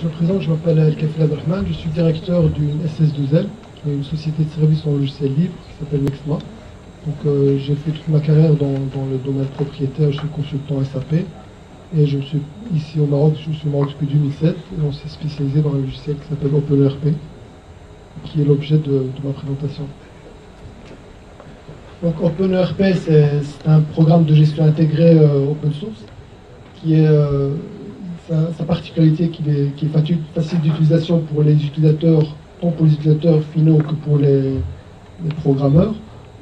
Je me présente, je m'appelle El-Kafil Abdelrahman, je suis directeur d'une SS2L, qui est une société de services en logiciel libre qui s'appelle Mexma. Donc j'ai fait toute ma carrière dans le domaine propriétaire, je suis consultant SAP. Et je suis ici au Maroc, je suis au Maroc depuis 2007, et on s'est spécialisé dans un logiciel qui s'appelle OpenERP, qui est l'objet de ma présentation. Donc OpenERP, c'est un programme de gestion intégrée open source, qui est sa particularité qui est facile d'utilisation pour les utilisateurs, tant pour les utilisateurs finaux que pour les programmeurs.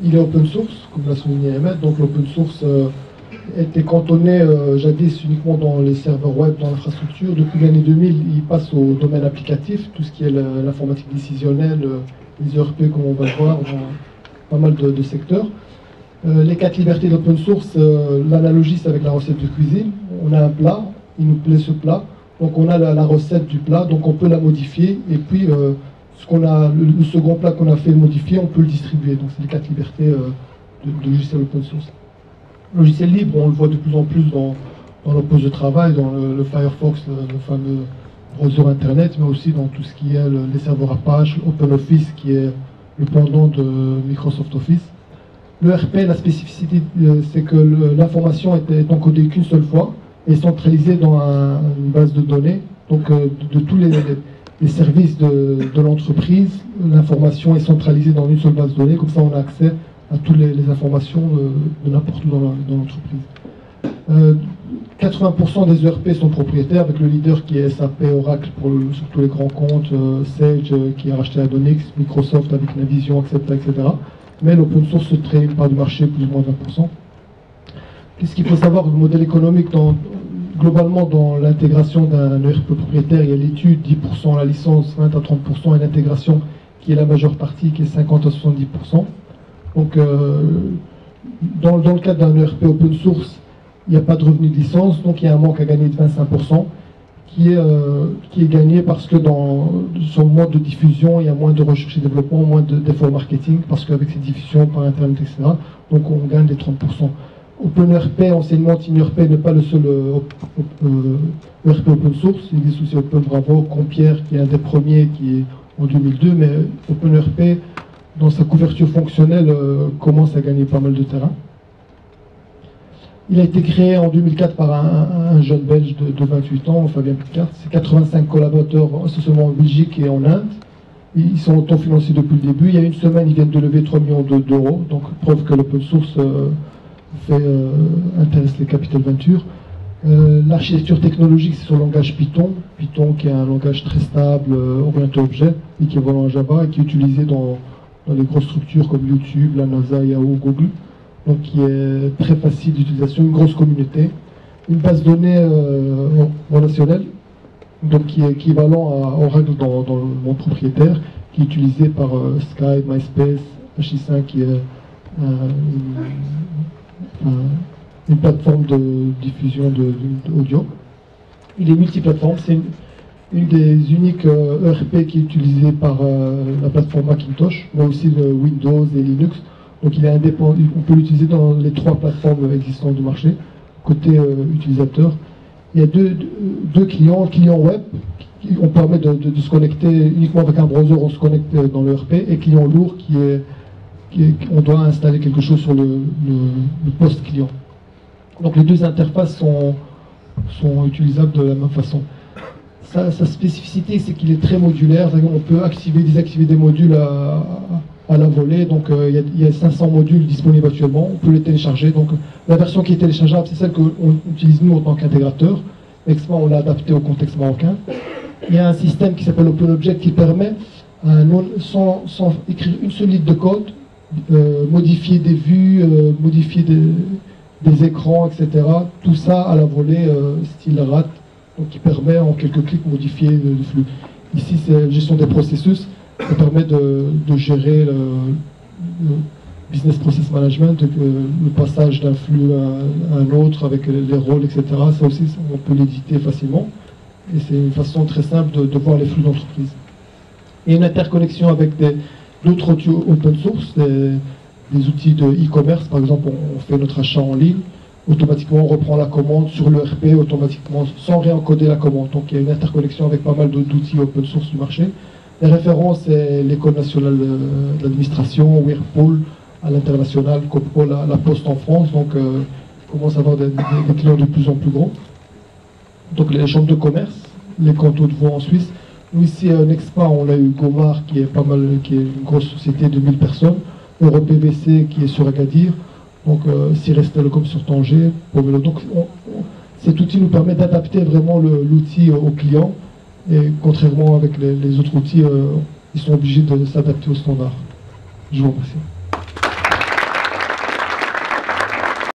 Il est open source, comme l'a souligné Ahmed, donc l'open source était cantonné jadis uniquement dans les serveurs web, dans l'infrastructure. Depuis l'année 2000, il passe au domaine applicatif, tout ce qui est l'informatique décisionnelle, les ERP comme on va le voir dans pas mal de secteurs. Les 4 libertés d'open source, l'analogie c'est avec la recette de cuisine. On a un plat, il nous plaît ce plat, donc on a la recette du plat, donc on peut la modifier, et puis le second plat qu'on a fait modifier, on peut le distribuer. Donc c'est les 4 libertés de logiciel open source. Le logiciel libre, on le voit de plus en plus dans nos postes de travail, dans le Firefox, le fameux browser Internet, mais aussi dans tout ce qui est les serveurs Apache, OpenOffice, qui est le pendant de Microsoft Office. Le RP, la spécificité, c'est que l'information est encodée qu'une seule fois et centralisée dans une base de données. Donc de tous les services de l'entreprise, l'information est centralisée dans une seule base de données, comme ça on a accès à toutes les informations de n'importe où dans l'entreprise. 80% des ERP sont propriétaires, avec le leader qui est SAP, Oracle pour surtout les grands comptes, Sage qui a racheté Adonix, Microsoft avec Navision, etc. Mais l'open source se traite une part du marché plus ou moins 20%. Qu'est-ce qu'il faut savoir du modèle économique globalement dans l'intégration d'un ERP propriétaire? Il y a l'étude 10% la licence, 20 à 30%, et l'intégration qui est la majeure partie, qui est 50 à 70%. Donc, dans le cadre d'un ERP open source, il n'y a pas de revenu de licence, donc il y a un manque à gagner de 25%, qui est gagné parce que sur le mode de diffusion, il y a moins de recherche et développement, moins d'efforts marketing, parce qu'avec ces diffusions par Internet, etc., donc on gagne les 30%. OpenERP, enseignement TeamERP n'est pas le seul ERP open source, il existe aussi OpenBravo, Compierre, qui est un des premiers, qui est en 2002, mais OpenERP, dans sa couverture fonctionnelle, commence à gagner pas mal de terrain. Il a été créé en 2004 par un jeune belge de 28 ans, Fabien Picard. C'est 85 collaborateurs, seulement en Belgique et en Inde. Ils sont autofinancés depuis le début. Il y a une semaine, ils viennent de lever 3 millions d'euros, donc preuve que l'open source intéresse les capital ventures. L'architecture technologique, c'est sur le langage Python. Python qui est un langage très stable, orienté objet, équivalent à Java, et qui est utilisé dans les grosses structures comme YouTube, la NASA, Yahoo, Google. Donc qui est très facile d'utilisation, une grosse communauté, une base de données relationnelle, donc qui est équivalent à Oracle dans le monde propriétaire, qui est utilisé par Skype, MySpace, Hi5, qui est une plateforme de diffusion d'audio. Il est multiplateforme, c'est une des uniques ERP qui est utilisée par la plateforme Macintosh, mais aussi le Windows et Linux. Donc il est indépendant, on peut l'utiliser dans les 3 plateformes existantes du marché. Côté utilisateur, il y a deux clients, client web, on permet de se connecter uniquement avec un browser, on se connecte dans le ERP, et client lourd on doit installer quelque chose sur le poste client. Donc les deux interfaces sont utilisables de la même façon. Sa spécificité, c'est qu'il est très modulaire. On peut activer, désactiver des modules à la volée. Donc il y a 500 modules disponibles actuellement. On peut les télécharger. Donc la version qui est téléchargeable, c'est celle qu'on utilise nous en tant qu'intégrateur. Mexma, on l'a adapté au contexte marocain. Il y a un système qui s'appelle OpenObject qui permet, sans écrire une seule ligne de code, modifier des vues, modifier des écrans, etc. Tout ça à la volée, style RAT. Donc qui permet en quelques clics de modifier le flux. Ici, c'est la gestion des processus. Ça permet de gérer le business process management, le passage d'un flux à un autre avec les rôles, etc. Ça aussi, on peut l'éditer facilement. Et c'est une façon très simple de voir les flux d'entreprise. Et une interconnexion avec d'autres outils open source, des outils de e-commerce. Par exemple, on fait notre achat en ligne. automatiquement on reprend la commande sur le RP automatiquement sans réencoder la commande. Donc il y a une interconnexion avec pas mal d'outils open source du marché. Les références, c'est l'École nationale de l'administration, Whirlpool à l'international, Copco, la Poste en France. Donc on commence à avoir des clients de plus en plus gros. Donc les chambres de commerce, les cantons de Vaud en Suisse. Nous ici à Nexpa, on a eu Gomar qui est pas mal, qui est une grosse société de 1000 personnes, EuroPVC qui est sur Agadir, donc Cires Telecom sur Tanger. Donc cet outil nous permet d'adapter vraiment l'outil aux clients, et contrairement avec les autres outils, ils sont obligés de s'adapter aux standards. Je vous remercie.